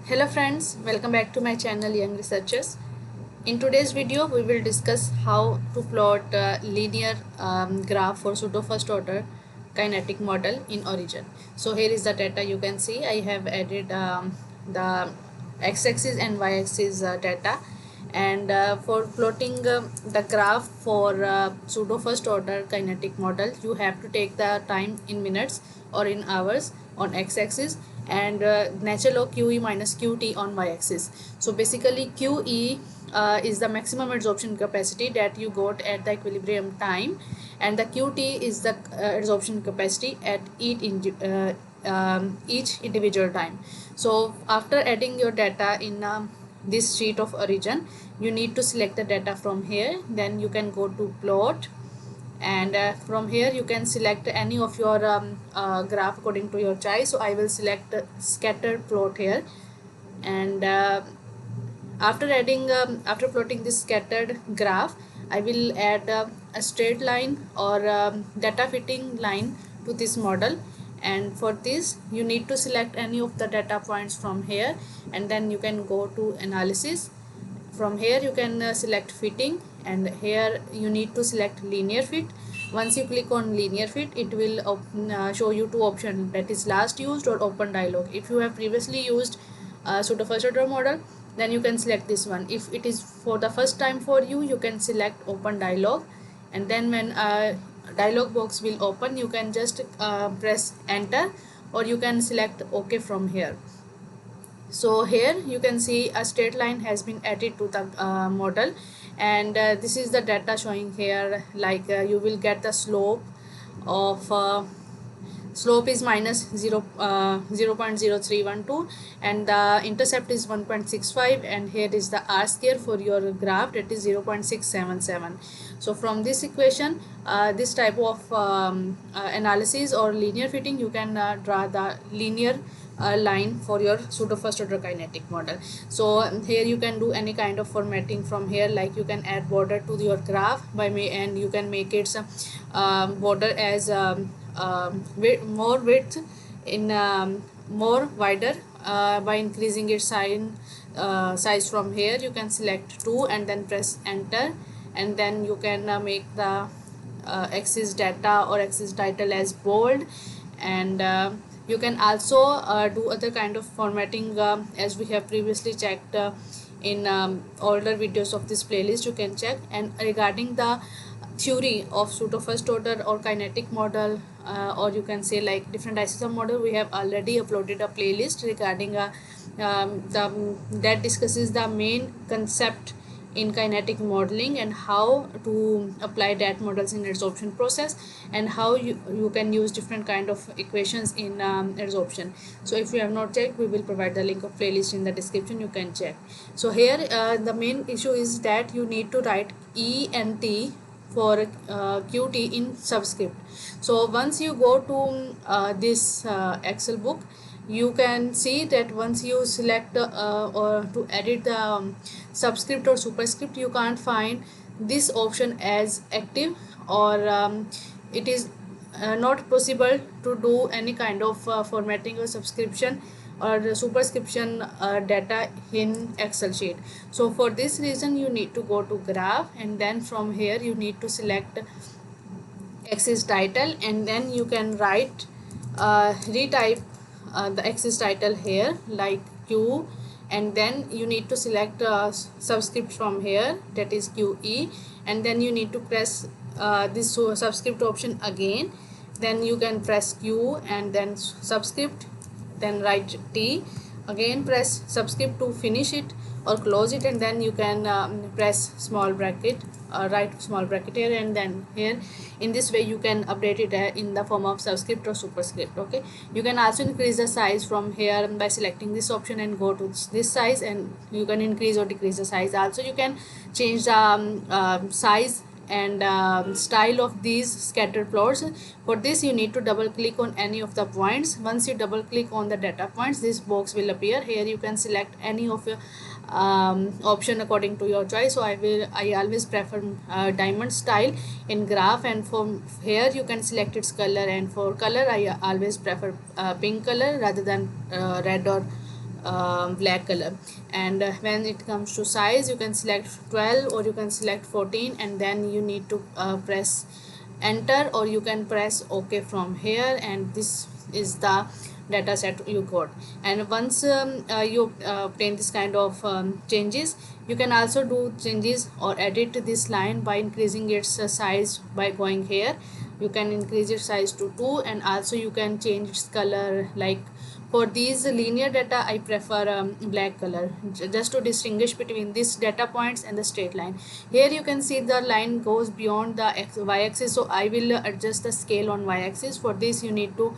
Hello friends, welcome back to my channel Young Researchers. In today's video, we will discuss how to plot a linear graph for pseudo first order kinetic model in Origin. So here is the data you can see. I have added the x-axis and y-axis data, and for plotting the graph for pseudo first order kinetic model, you have to take the time in minutes or in hours on x-axis, and natural log QE minus QT on y-axis. So basically QE is the maximum adsorption capacity that you got at the equilibrium time, and the QT is the adsorption capacity at each individual time. So after adding your data in this sheet of origin, you need to select the data from here. Then you can go to plot, and from here you can select any of your graph according to your choice. So I will select scattered plot here, and after plotting this scattered graph, I will add a straight line or data fitting line to this model. And for this you need to select any of the data points from here, and then you can go to analysis. From here you can select fitting, and here you need to select linear fit. Once you click on linear fit, it will show you two options, that is last used or open dialog. If you have previously used pseudo first order model, then you can select this one. If it is for the first time for you, you can select open dialog, and then when dialog box will open, you can just press enter, or you can select OK from here. So here you can see a straight line has been added to the model, and this is the data showing here. Like you will get the slope of slope is minus 0.0312, and the intercept is 1.65, and here is the r square for your graph, that is 0.677. So from this equation, this type of analysis or linear fitting, you can draw the linear line for your pseudo first order kinetic model. So here you can do any kind of formatting from here, like you can add border to your graph and you can make its border as more width in more wider by increasing its size. From here you can select 2 and then press enter, and then you can make the axis data or axis title as bold, and you can also do other kind of formatting as we have previously checked in older videos of this playlist. You can check. And regarding the theory of pseudo first order or kinetic model, or you can say like different isoform model, we have already uploaded a playlist regarding that discusses the main concept in kinetic modeling and how to apply that models in adsorption process, and how you can use different kind of equations in adsorption. So if you have not checked, we will provide the link of playlist in the description, you can check. So here the main issue is that you need to write E and T for QT in subscript. So once you go to this Excel book, you can see that once you select or to edit the subscript or superscript, you can't find this option as active, or it is not possible to do any kind of formatting or subscription or superscription data in Excel sheet. So for this reason, you need to go to graph, and then from here you need to select axis title, and then you can write retype the axis title here like Q, and then you need to select subscript from here, that is QE, and then you need to press this subscript option again. Then you can press Q and then subscript, then write T, again press subscript to finish it or close it, and then you can press small bracket, write small bracket here, and then here. In this way you can update it in the form of subscript or superscript. Okay, you can also increase the size from here by selecting this option and go to this size, and you can increase or decrease the size. Also you can change the size and style of these scatter plots. For this you need to double click on any of the points. Once you double click on the data points, this box will appear. Here you can select any of your option according to your choice. So I always prefer diamond style in graph, and from here you can select its color, and for color I always prefer pink color rather than red or black color. And when it comes to size, you can select 12 or you can select 14, and then you need to press enter, or you can press OK from here, and this is the data set you got. And once you obtain this kind of changes, you can also do changes or edit this line by increasing its size by going here. You can increase its size to 2, and also you can change its color. Like for these linear data, I prefer black color, just to distinguish between these data points and the straight line. Here you can see the line goes beyond the y-axis, so I will adjust the scale on y-axis. For this you need to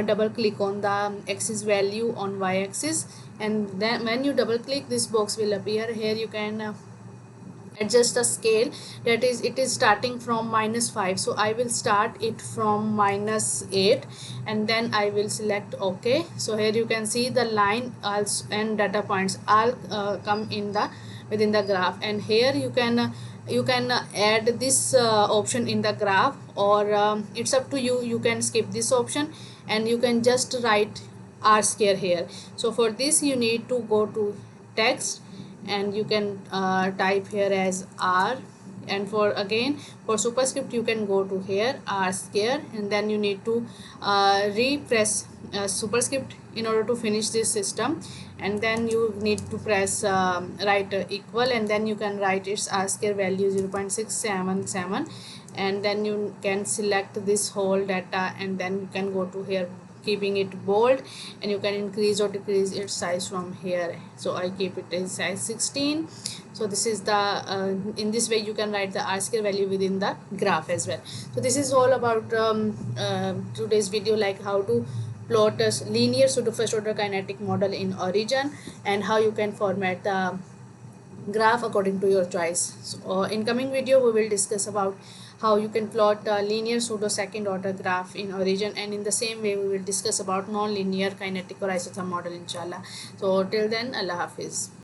double click on the axis value on y-axis, and then when you double click, this box will appear. Here you can adjust the scale, that is it is starting from -5, so I will start it from -8, and then I will select OK. So here you can see the line also and data points all come in the within the graph. And here you can add this option in the graph, or it's up to you. You can skip this option and you can just write r square here. So for this you need to go to text, and you can type here as r, and for again for superscript you can go to here r square, and then you need to repress superscript in order to finish this system. And then you need to press write equal, and then you can write its r square value 0.677, and then you can select this whole data, and then you can go to here keeping it bold, and you can increase or decrease its size from here. So I keep it as size 16. So this is the in this way you can write the r square value within the graph as well. So this is all about today's video, like how to plot a linear pseudo first order kinetic model in Origin, and how you can format the graph according to your choice. So in coming video we will discuss about how you can plot a linear pseudo second order graph in Origin, and in the same way we will discuss about non-linear kinetic or isotherm model inshallah. So till then, Allah Hafiz.